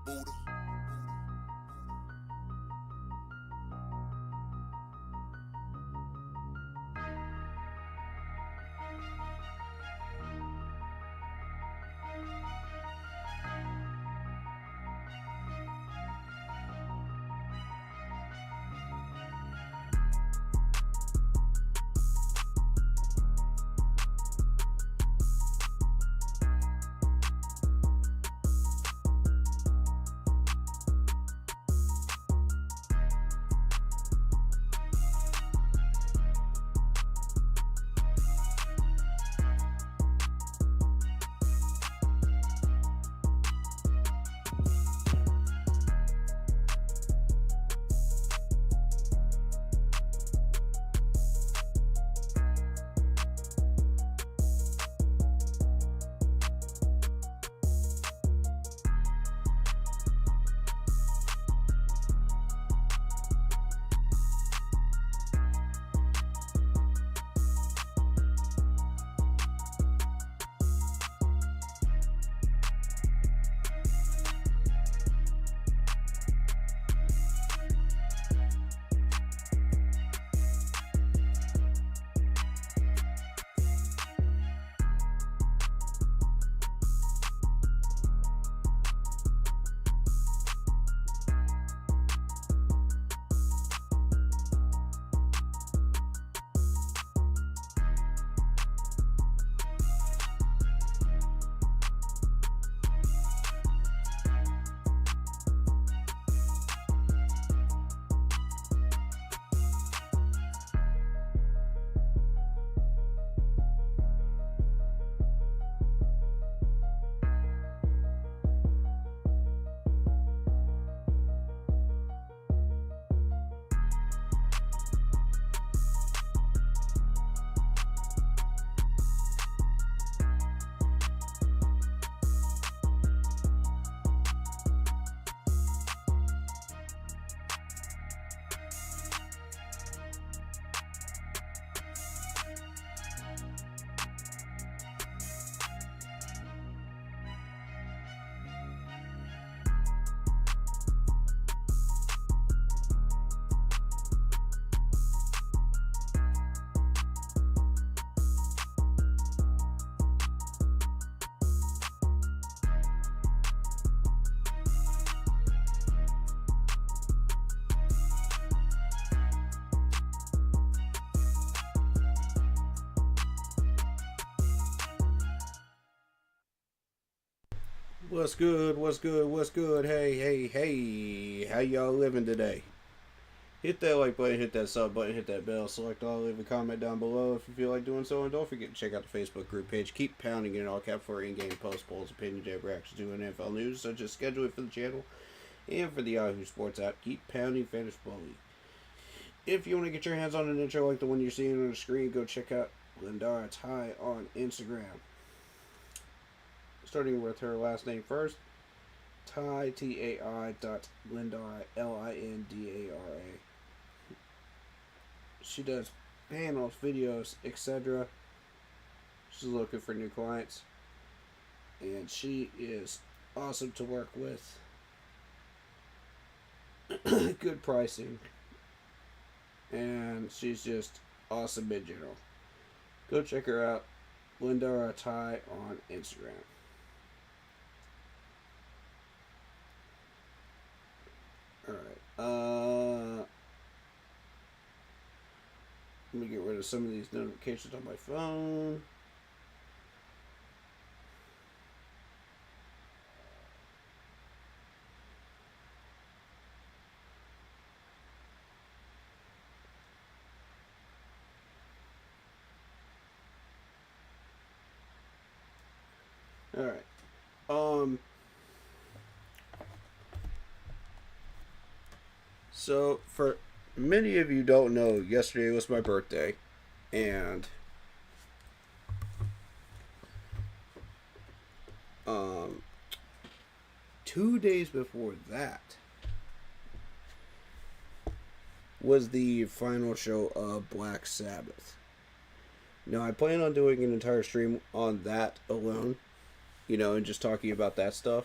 Buddha. What's good? What's good? What's good? Hey, hey, hey. How y'all living today? Hit that like button, hit that sub button, hit that bell, select all, leave a comment down below if you feel like doing so, and don't forget to check out the Facebook group page. Keep pounding in all cap for in-game posts, polls, opinion, jab reactions to NFL news, such as schedule it for the channel and for the Yahoo Sports app. Keep pounding Fantasy Bully. If you want to get your hands on an intro like the one you're seeing on the screen, go check out Lindara Ty on Instagram. Starting with her last name first. Ty Tai dot Lindara Lindara. She does panels, videos, etc. She's looking for new clients, and she is awesome to work with. Good pricing, and she's just awesome in general. Go check her out, Lindara Ty on Instagram. Alright. Let me get rid of some of these notifications on my phone. Alright. So, for many of you don't know, yesterday was my birthday, and um, 2 days before that was the final show of Black Sabbath. Now, I plan on doing an entire stream on that alone, and just talking about that stuff.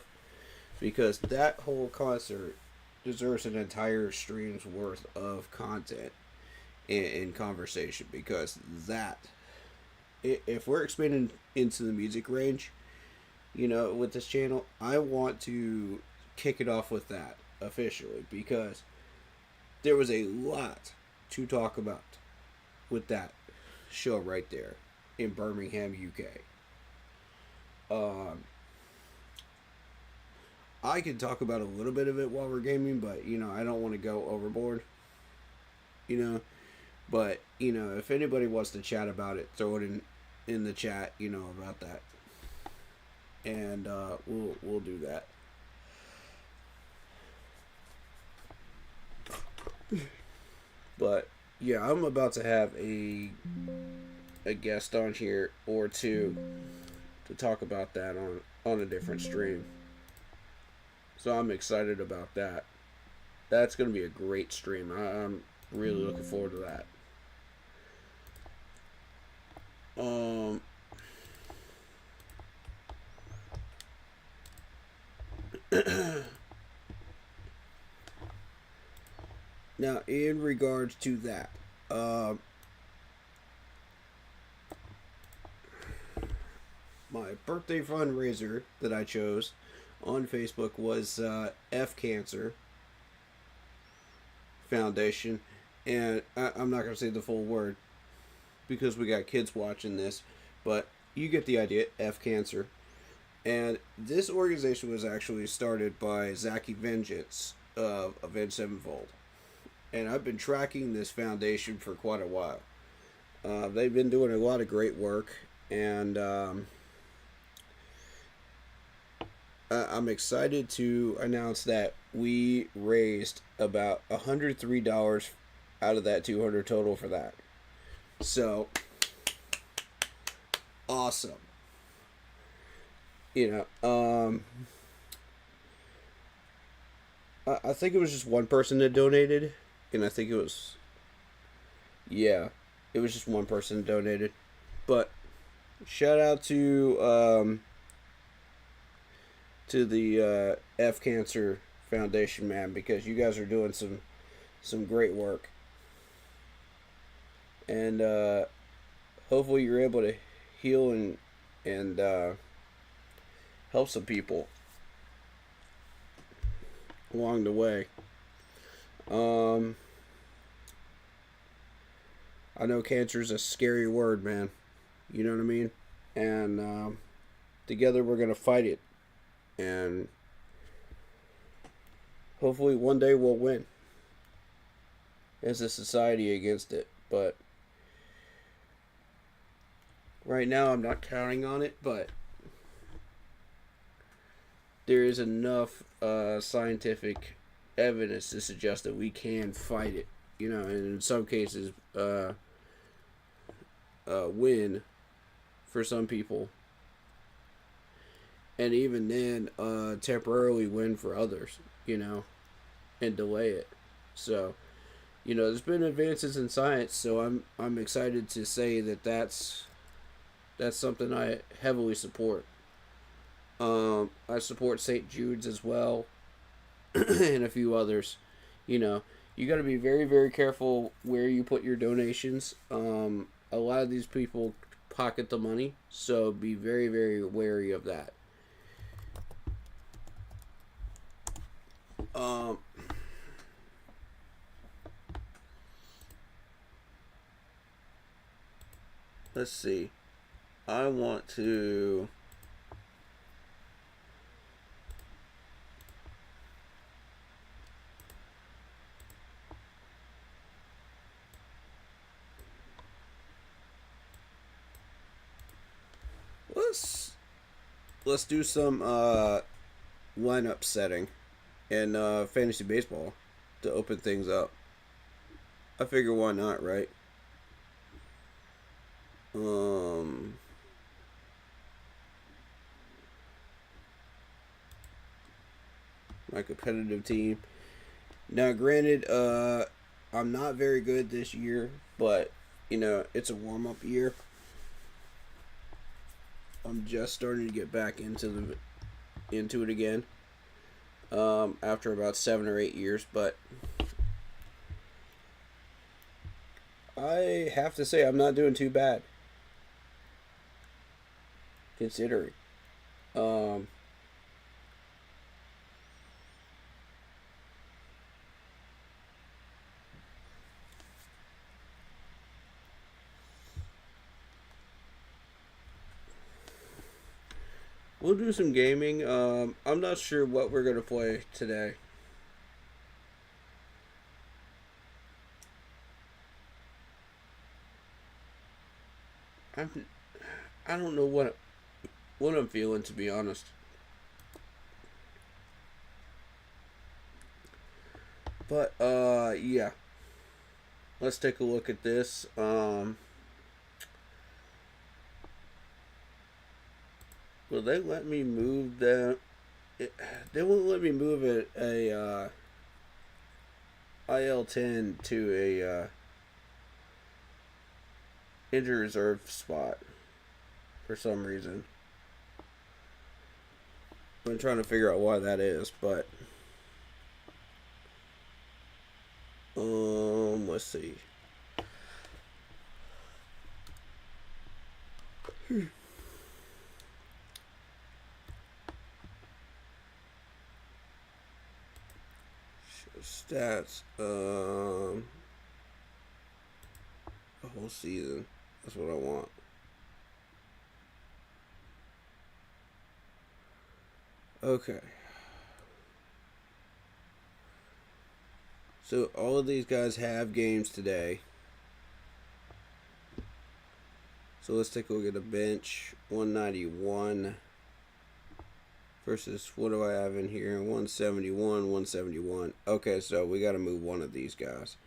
because that whole concert deserves an entire stream's worth of content in conversation. Because that, if we're expanding into the music range, with this channel, I want to kick it off with that officially, because there was a lot to talk about with that show right there in Birmingham, UK. I can talk about a little bit of it while we're gaming, but I don't want to go overboard. You know, but if anybody wants to chat about it, throw it in the chat. About that, and we'll do that. But yeah, I'm about to have a guest on here or two to talk about that on a different stream. So I'm excited about that. That's going to be a great stream. I'm really looking forward to that. Now, in regards to that, my birthday fundraiser that I chose on Facebook was F Cancer Foundation, and I'm not going to say the full word because we got kids watching this, but you get the idea. F Cancer. And this organization was actually started by Zachy Vengeance of Avenged Sevenfold. And I've been tracking this foundation for quite a while. They've been doing a lot of great work, and I'm excited to announce that we raised about $103 out of that $200 total for that. So, awesome. I think it was just one person that donated, and I think it was just one person that donated. But shout out to the F Cancer Foundation, man, because you guys are doing some great work, and hopefully you're able to heal and help some people along the way. I know cancer is a scary word, man. You know what I mean? And together we're going to fight it. And hopefully one day we'll win as a society against it. But right now I'm not counting on it, but there is enough scientific evidence to suggest that we can fight it, and in some cases win for some people, and even then temporarily win for others, and delay it. So, there's been advances in science, so I'm excited to say that that's something I heavily support. I support St. Jude's as well, and a few others. You got to be very, very careful where you put your donations. A lot of these people pocket the money, so be very, very wary of that. Let's see. I want to... Let's do some lineup setting in fantasy baseball to open things up. I figure why not, right? My competitive team. Now, granted, I'm not very good this year, but it's a warm-up year. I'm just starting to get back into it again. after about 7 or 8 years, but I have to say I'm not doing too bad considering. Um, we'll do some gaming. I'm not sure what we're gonna play today. I'm I don't know what I'm feeling, to be honest. But yeah. Let's take a look at this. Will they let me move the? They won't let me move a IL-10 to a injured reserve spot for some reason. I'm trying to figure out why that is, but let's see. Stats. The whole season. That's what I want. Okay. So all of these guys have games today. So let's take a look at the bench. 191 versus, what do I have in here? 171, 171. Okay, so we got to move one of these guys.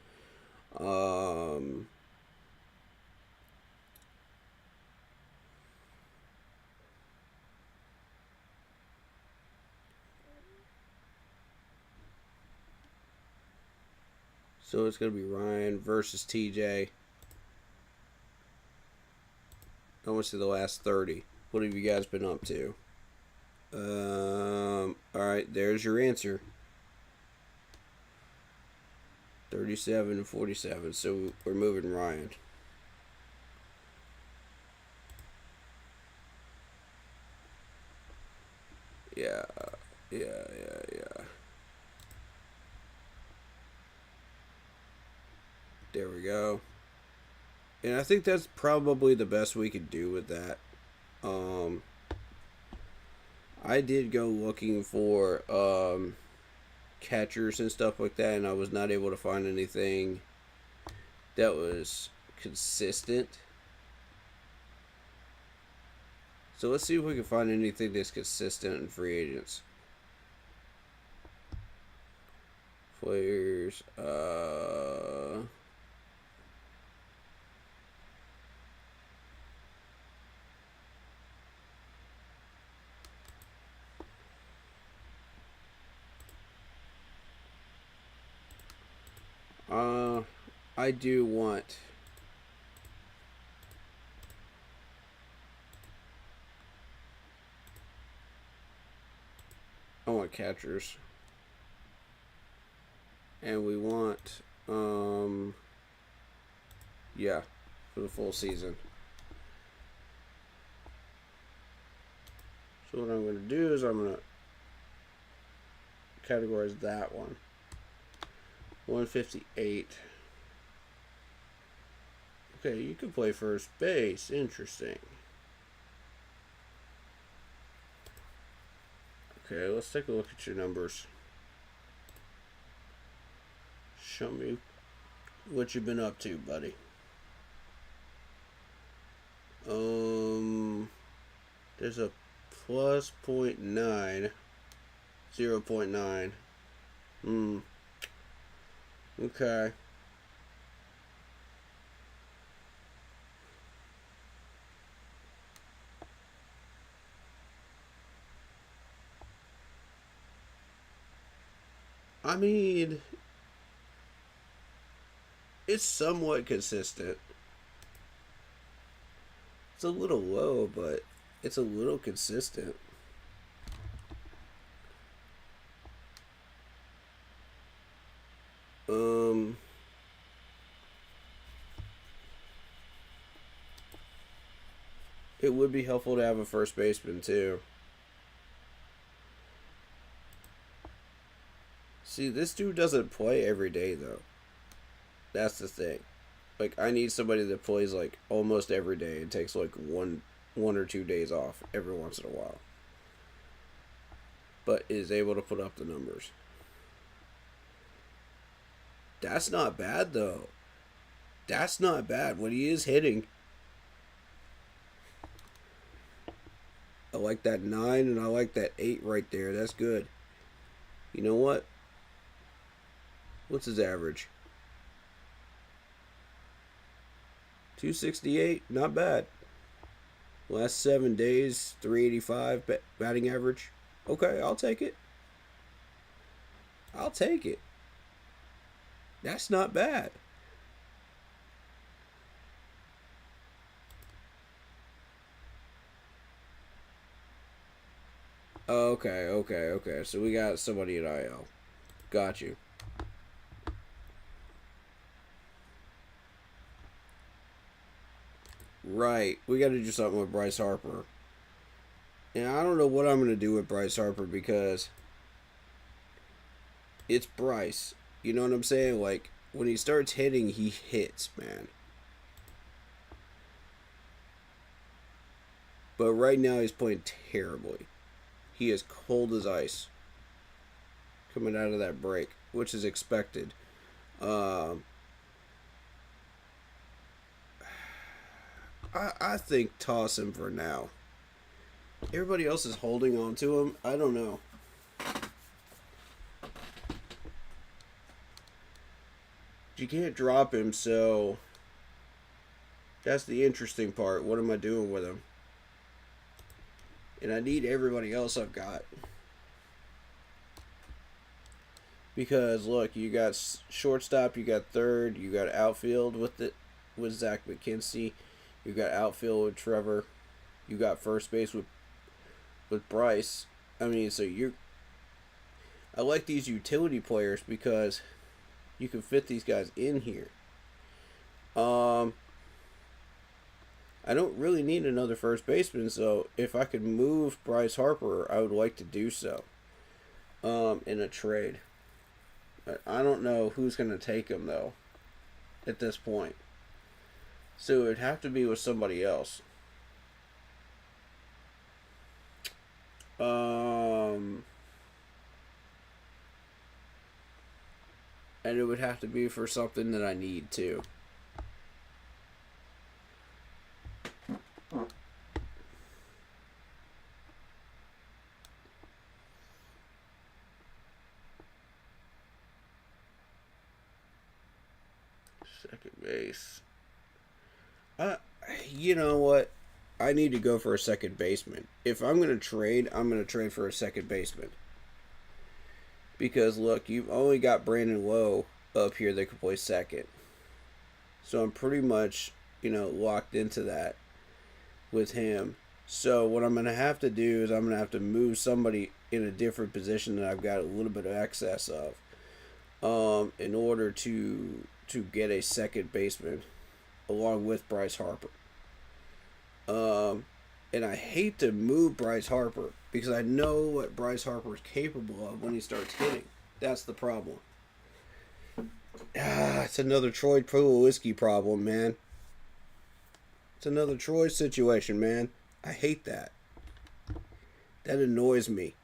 So it's going to be Ryan versus TJ. I want to see the last 30. What have you guys been up to? Alright, there's your answer. 37 and 47. So we're moving Ryan. Yeah. There we go. And I think that's probably the best we could do with that. I did go looking for catchers and stuff like that, and I was not able to find anything that was consistent. So let's see if we can find anything that's consistent in free agents. Players, I do want catchers. And we want yeah, for the full season. So what I'm going to do is I'm going to categorize that one. 158. Okay, you can play first base. Interesting. Okay, let's take a look at your numbers. Show me what you've been up to, buddy. There's a plus 0.9, 0.9. Okay. I mean, it's somewhat consistent. It's a little low, but it's a little consistent. It would be helpful to have a first baseman too. See, this dude doesn't play every day though. That's the thing. Like, I need somebody that plays like almost every day and takes like one or 2 days off every once in a while, but is able to put up the numbers. That's not bad though. That's not bad when he is hitting. I like that 9 and I like that 8 right there. That's good. You know what? What's his average? 268. Not bad. Last 7 days, 385 batting average. Okay, I'll take it. I'll take it. That's not bad. Okay. So we got somebody at IL. Got you. Right. We got to do something with Bryce Harper. And I don't know what I'm going to do with Bryce Harper because it's Bryce. You know what I'm saying? Like, when he starts hitting, he hits, man. But right now, he's playing terribly. He is cold as ice coming out of that break, which is expected. I think toss him for now. Everybody else is holding on to him. I don't know. You can't drop him, so that's the interesting part. What am I doing with him? And I need everybody else I've got. Because look, you got shortstop, you got third, you got outfield with Zach McKinsey, you got outfield with Trevor, you got first base with Bryce. I mean, so I like these utility players because you can fit these guys in here. I don't really need another first baseman, so if I could move Bryce Harper, I would like to do so. In a trade. But I don't know who's going to take him, though, at this point. So it would have to be with somebody else. And it would have to be for something that I need, too. Second base. You know what? I need to go for a second baseman. If I'm going to trade, I'm going to trade for a second baseman. Because, look, you've only got Brandon Lowe up here that can play second. So I'm pretty much, locked into that with him. So what I'm going to have to do is I'm going to have to move somebody in a different position that I've got a little bit of excess of in order to get a second baseman along with Bryce Harper. And I hate to move Bryce Harper because I know what Bryce Harper is capable of when he starts hitting. That's the problem. It's another Troy Tulowitzki problem, man. It's another Troy situation, man. I hate that. That annoys me.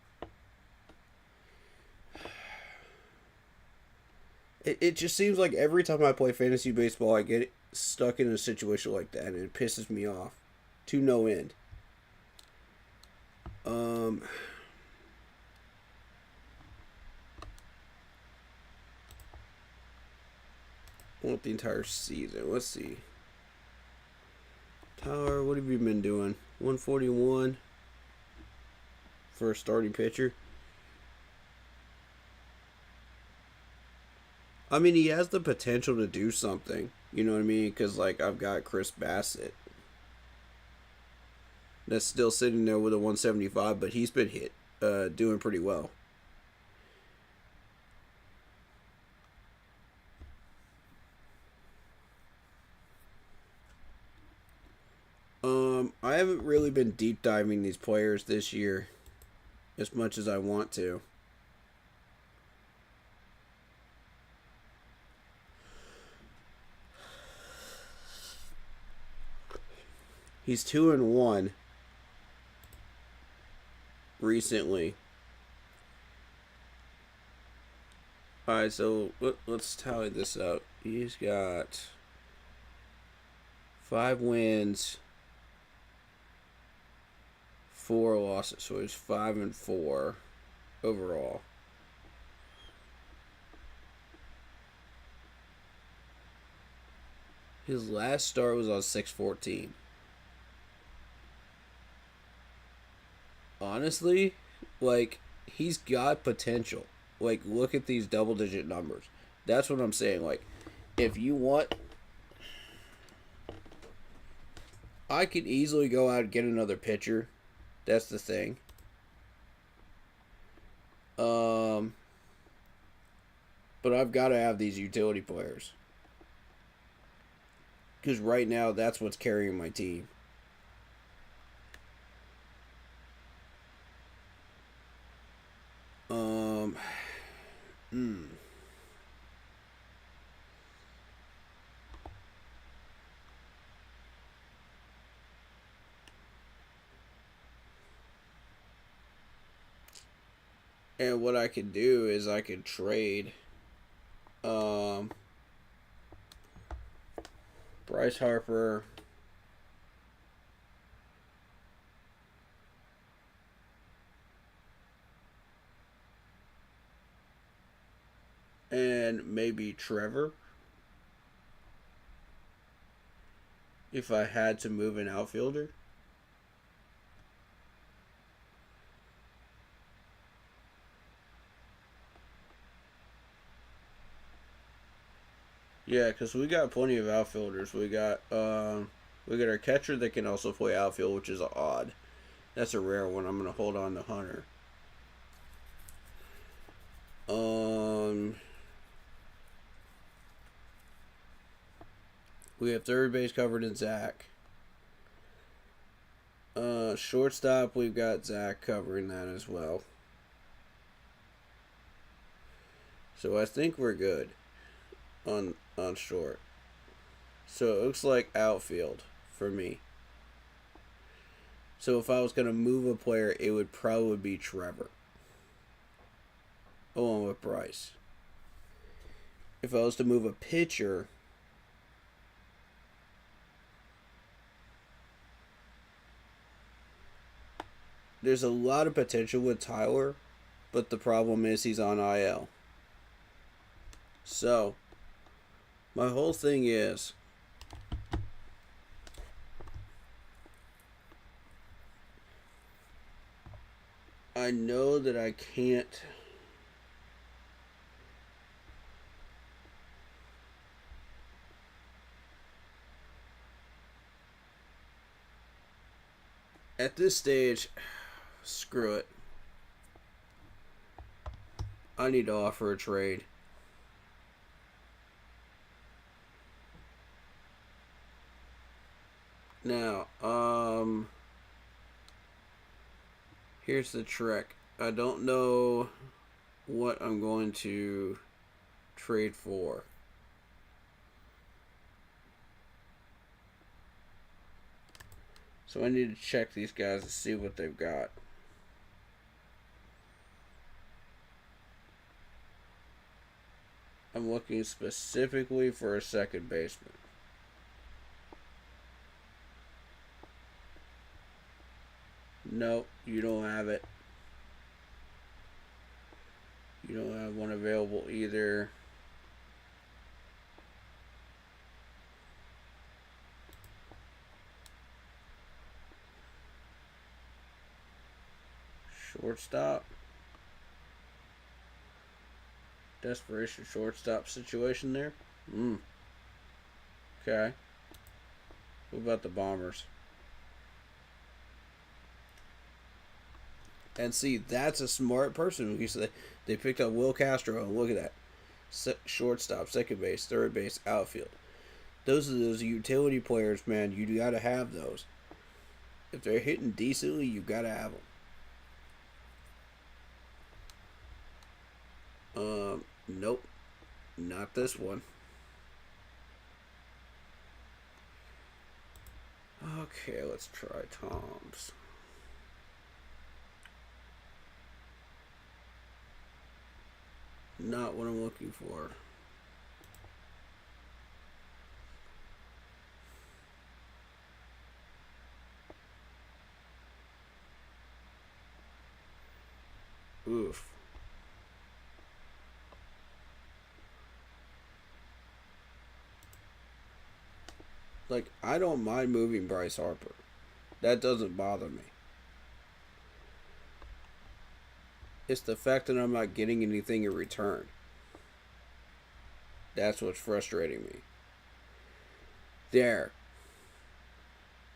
It just seems like every time I play fantasy baseball, I get stuck in a situation like that, and it pisses me off to no end. I want the entire season. Let's see. Tyler, what have you been doing? 141 for a starting pitcher. I mean, he has the potential to do something. You know what I mean? Because, I've got Chris Bassett. That's still sitting there with a 175, but he's been doing pretty well. I haven't really been deep diving these players this year as much as I want to. He's 2-1 recently. Alright, so let's tally this up. He's got 5 wins, 4 losses, so he's 5-4 overall. His last start was on 6/14. Honestly, like, he's got potential. Like, look at these double-digit numbers. That's what I'm saying. Like, if you want, I could easily go out and get another pitcher. That's the thing. But I've got to have these utility players. Because right now, that's what's carrying my team. And what I could do is I could trade Bryce Harper and maybe Trevor if I had to move an outfielder. Yeah, because we got plenty of outfielders. We got our catcher that can also play outfield, which is odd. That's a rare one. I'm gonna hold on to Hunter. We have third base covered in Zach. Shortstop, we've got Zach covering that as well. So I think we're good on short. So it looks like outfield for me. So if I was going to move a player, it would probably be Trevor along with Bryce. If I was to move a pitcher, there's a lot of potential with Tyler, but the problem is he's on IL. So, my whole thing is, I know that I can't at this stage, screw it. I need to offer a trade. Now, here's the trick. I don't know what I'm going to trade for. So I need to check these guys to see what they've got. I'm looking specifically for a second baseman. Nope, you don't have it. You don't have one available either. Shortstop. Desperation shortstop situation there. Okay. What about the Bombers? And see, that's a smart person. They picked up Will Castro, and look at that. Shortstop, second base, third base, outfield. Those are those utility players, man. You got to have those. If they're hitting decently, you gotta have them. Nope, not this one. Okay, let's try Tom's. Not what I'm looking for. Oof. Like, I don't mind moving Bryce Harper. That doesn't bother me. It's the fact that I'm not getting anything in return. That's what's frustrating me. There.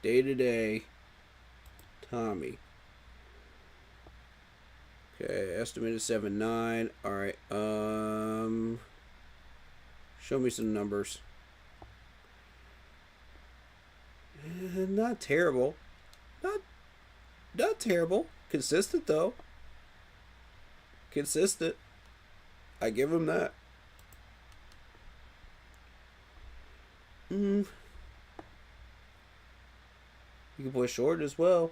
Day to day. Tommy. Okay, estimated 7.9. Alright, show me some numbers. Not terrible. Not terrible. Consistent though. Consistent. I give him that. You can play short as well.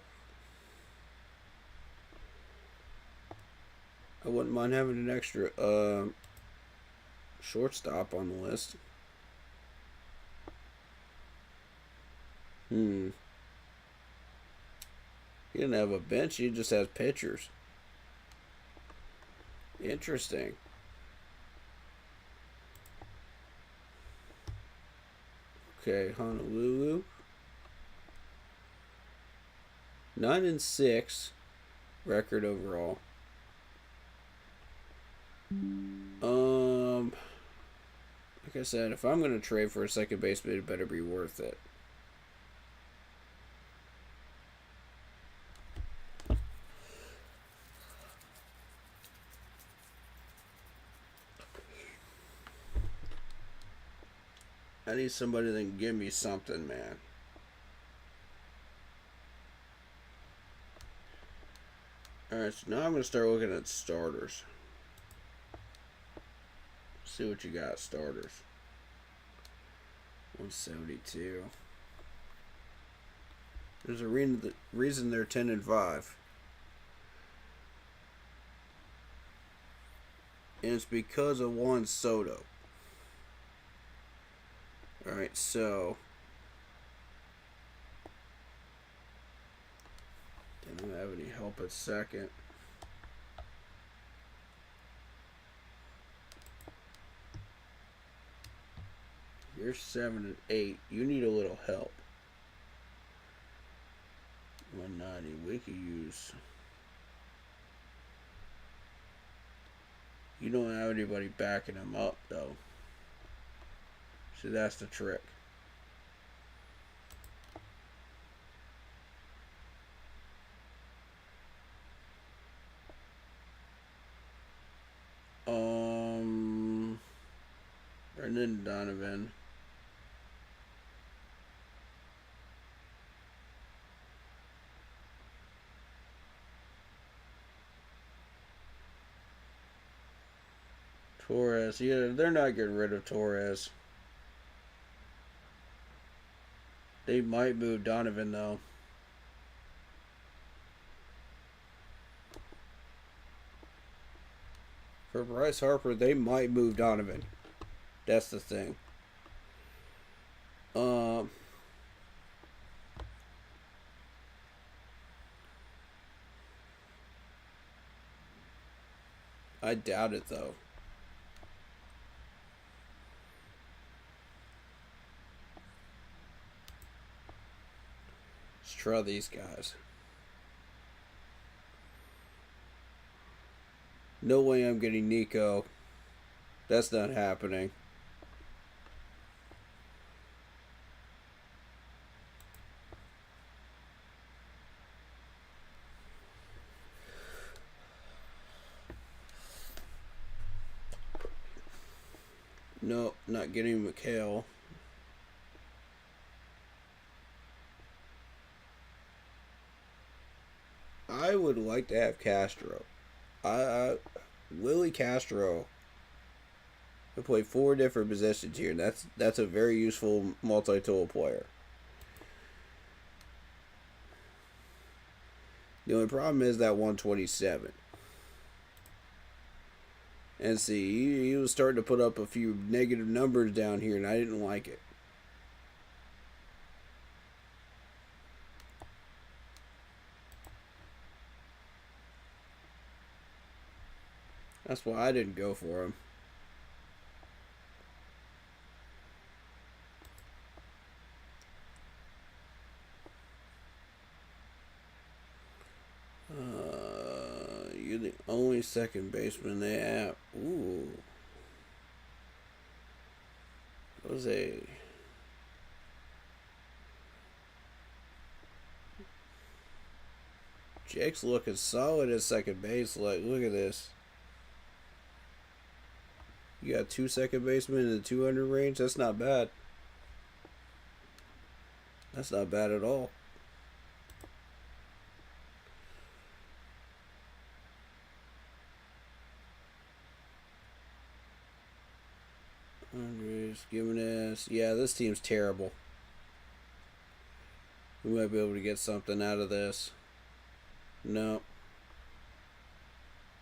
I wouldn't mind having an extra shortstop on the list. He didn't have a bench, he just has pitchers. Interesting. Okay, Honolulu. 9-6 record overall. Like I said, if I'm gonna trade for a second baseman, it better be worth it. I need somebody that can give me something, man. Alright, so now I'm going to start looking at starters. See what you got, starters. 172. There's a reason they're 10-5. And it's because of Juan Soto. Alright, so didn't have any help at second. You're 7 and 8. You need a little help. 190. We could use. You don't have anybody backing him up though. So that's the trick. Brendan Donovan. Torres. Yeah, they're not getting rid of Torres. They might move Donovan, though. For Bryce Harper, they might move Donovan. That's the thing. I doubt it, though. Let's try these guys. No way I'm getting Nico. That's not happening. No, not getting McHale. I would like to have Castro. Willie Castro can play 4 different positions here. That's a very useful multi-tool player. The only problem is that 127. And see, he was starting to put up a few negative numbers down here, and I didn't like it. That's why I didn't go for him. You're the only second baseman they have. Ooh. Jose. Jake's looking solid at second base. Like, look at this. You got 2 second basemen in the 200 range. That's not bad. That's not bad at all. Andres, Gimenez. Yeah, this team's terrible. We might be able to get something out of this. No.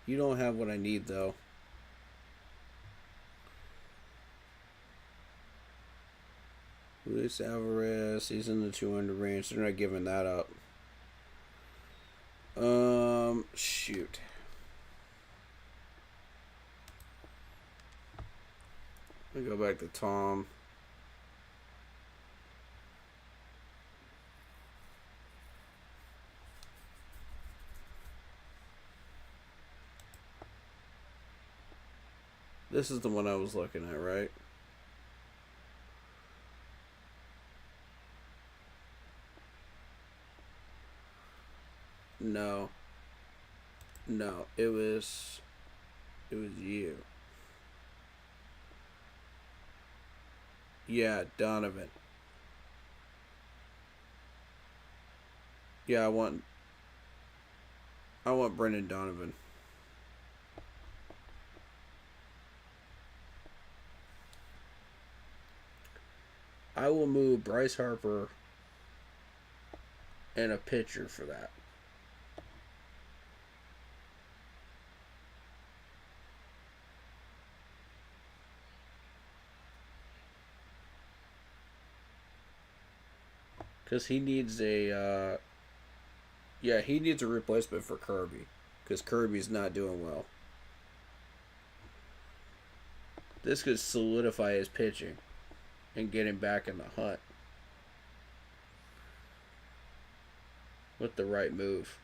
You don't have what I need, though. Luis Alvarez, he's in the 200 range. They're not giving that up. Shoot. Let me go back to Tom. This is the one I was looking at, right? No. No, it was you. Yeah, Donovan. Yeah, I want Brendan Donovan. I will move Bryce Harper and a pitcher for that. Because he needs a, he needs a replacement for Kirby. Because Kirby's not doing well. This could solidify his pitching and get him back in the hunt. With the right move.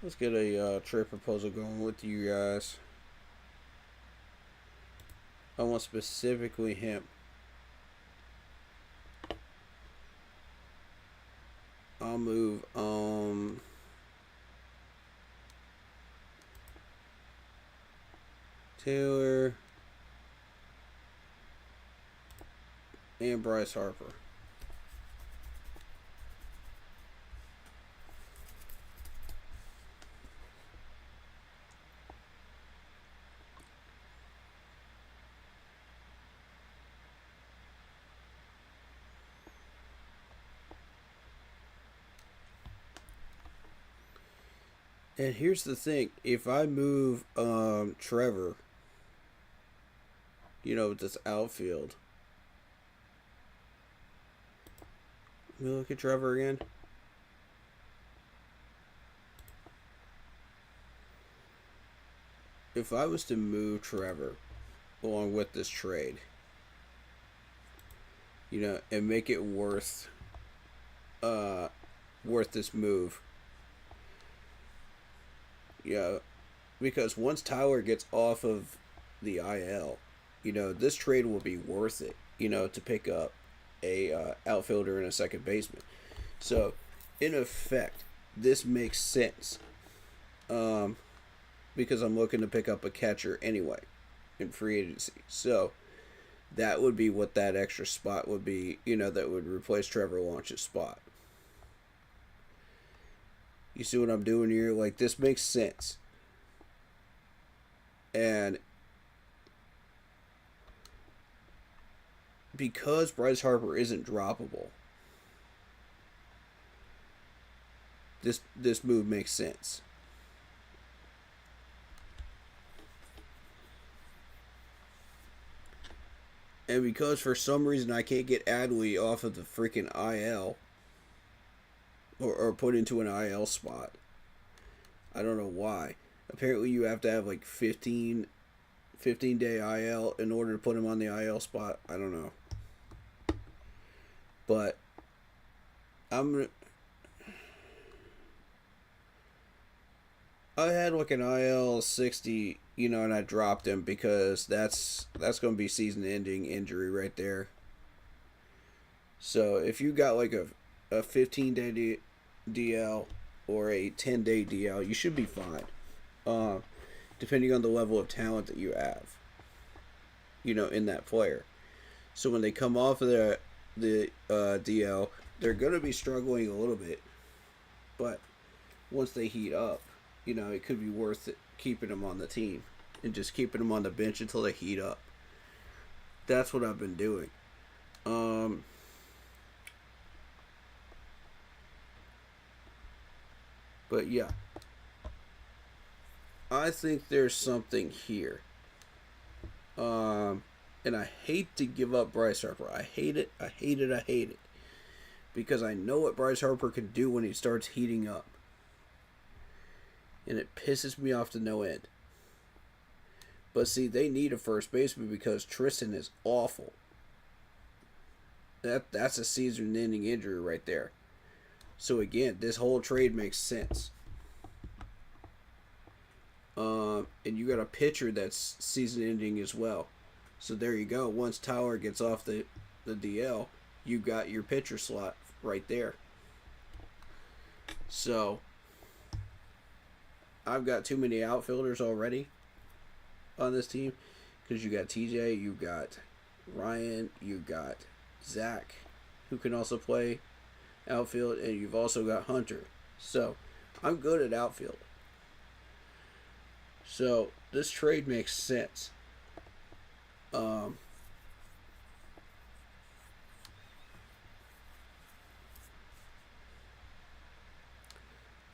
Let's get a trade proposal going with you guys. I want specifically him. I'll move Taylor and Bryce Harper. And here's the thing: if I move Trevor, with this outfield, let me look at Trevor again. If I was to move Trevor along with this trade, and make it worth this move. Yeah, because once Tyler gets off of the IL, this trade will be worth it, to pick up a outfielder and a second baseman. So, in effect, this makes sense. Because I'm looking to pick up a catcher anyway in free agency. So, that would be what that extra spot would be, that would replace Trevor Lawrence's spot. You see what I'm doing here? Like, this makes sense. And because Bryce Harper isn't droppable, this move makes sense. And because for some reason I can't get Adley off of the freaking IL or put into an IL spot. I don't know why. Apparently you have to have like 15 day IL in order to put him on the IL spot. I don't know. But I had like an IL 60, and I dropped him because that's going to be season-ending injury right there. So if you got like a 15-day DL or a 10-day DL, you should be fine. Depending on the level of talent that you have, in that player. So when they come off of the DL, they're going to be struggling a little bit. But once they heat up, it could be worth it keeping them on the team and just keeping them on the bench until they heat up. That's what I've been doing. But yeah, I think there's something here. And I hate to give up Bryce Harper. I hate it. I hate it. I hate it. Because I know what Bryce Harper can do when he starts heating up. And it pisses me off to no end. But see, they need a first baseman because Tristan is awful. That's a season-ending injury right there. So again, this whole trade makes sense. And you got a pitcher that's season-ending as well. So there you go. Once Tyler gets off the DL, you got your pitcher slot right there. So I've got too many outfielders already on this team because you got TJ, you got Ryan, you got Zach, who can also play outfield, and you've also got Hunter. So I'm good at outfield. So this trade makes sense.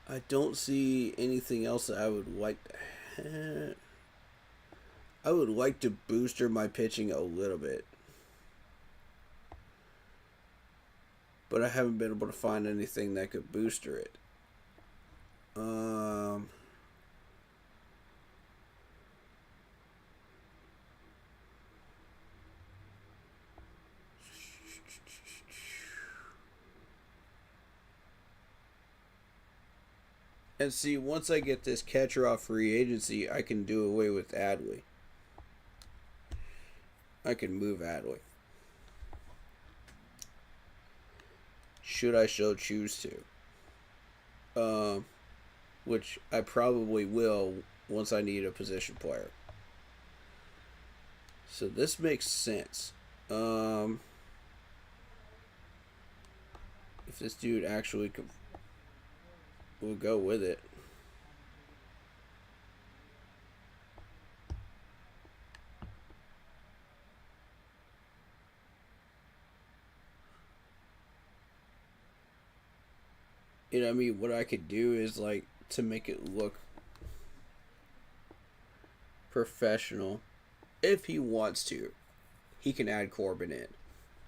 I don't see anything else that I would like to. I would like to booster my pitching a little bit, but I haven't been able to find anything that could booster it. And see, once I get this catcher off free agency, I can do away with Adley. I can move Adley. Should I so choose to. Which I probably will once I need a position player. So this makes sense. If this dude actually will go with it. I mean, what I could do is like to make it look professional. If he wants to, he can add Corbin in,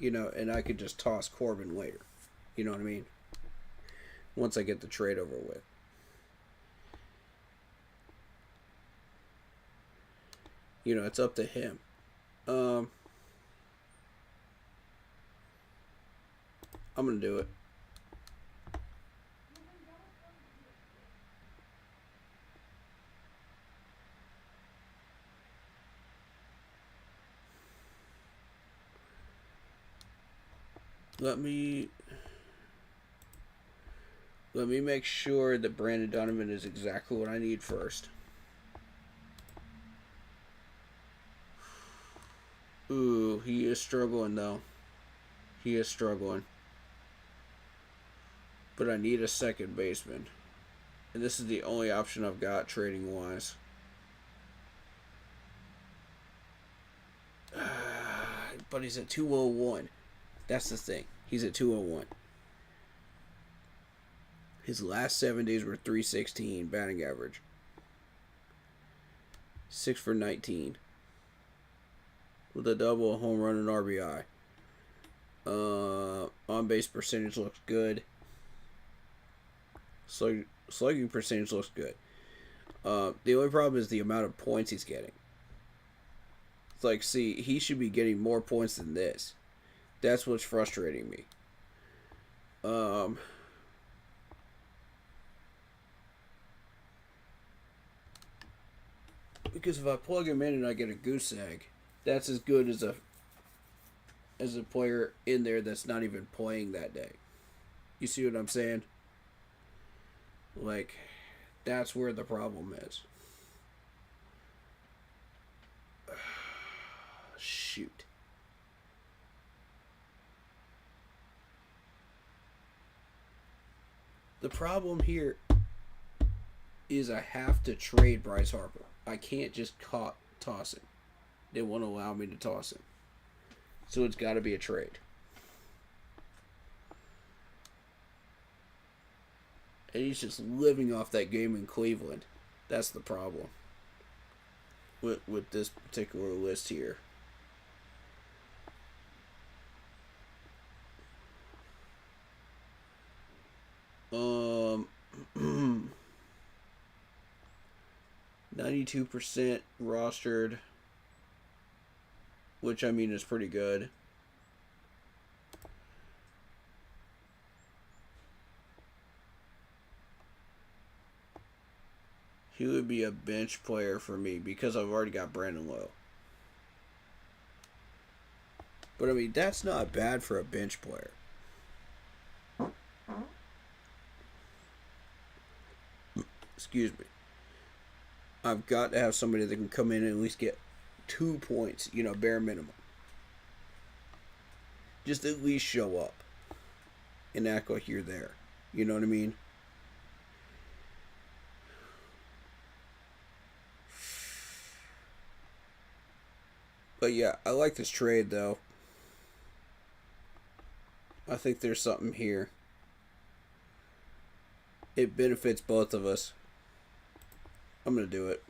and I could just toss Corbin later. You know what I mean? Once I get the trade over with. It's up to him. I'm going to do it. Let me make sure that Brandon Donovan is exactly what I need first. Ooh, he is struggling though. He is struggling. But I need a second baseman. And this is the only option I've got trading wise. But he's at 201. That's the thing. He's at 201. His last 7 days were 316 batting average. 6 for 19. With a double, a home run, and RBI. On base percentage looks good. Slugging percentage looks good. The only problem is the amount of points he's getting. It's like, see, he should be getting more points than this. That's what's frustrating me. Because if I plug him in and I get a goose egg, that's as good as a player in there that's not even playing that day. You see what I'm saying? Like, that's where the problem is. Shoot. The problem here is I have to trade Bryce Harper. I can't just toss him. They won't allow me to toss him. So it's got to be a trade. And he's just living off that game in Cleveland. That's the problem with this particular list here. Um, 92% rostered, which I mean is pretty good. He would be a bench player for me because I've already got Brandon Lowe. But I mean, that's not bad for a bench player. Excuse me. I've got to have somebody that can come in and at least get 2 points, bare minimum. Just at least show up and act like you're there. You know what I mean? But yeah, I like this trade though. I think there's something here. It benefits both of us. I'm going to do it.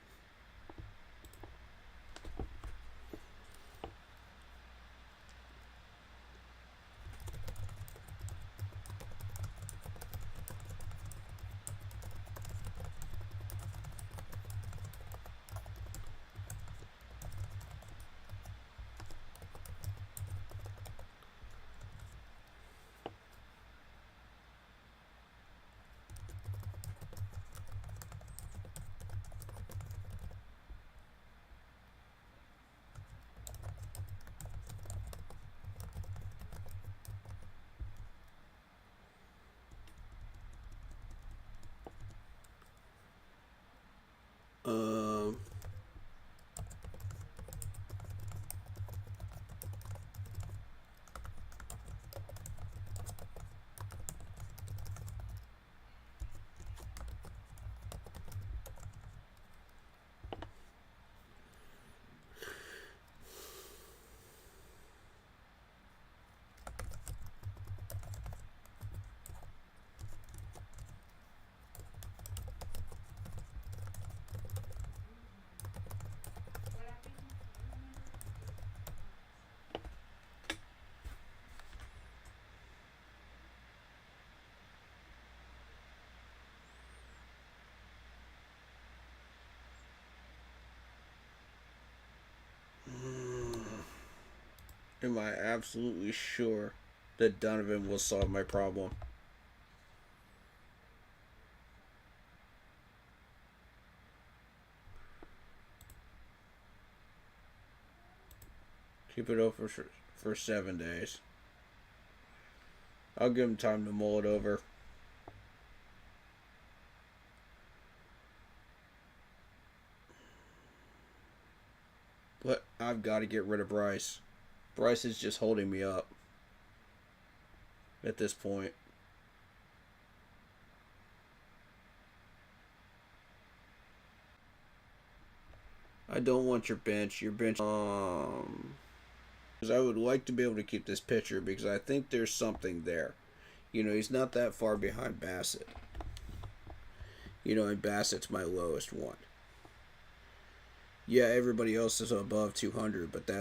am I absolutely sure that Donovan will solve my problem. Keep it open for 7 days. I'll give him time to mull it over. But I've got to get rid of Bryce. Bryce is just holding me up at this point. I don't want your bench. Your bench. Because I would like to be able to keep this pitcher because I think there's something there. You know, he's not that far behind Bassett. You know, and Bassett's my lowest one. Yeah, everybody else is above 200, but that's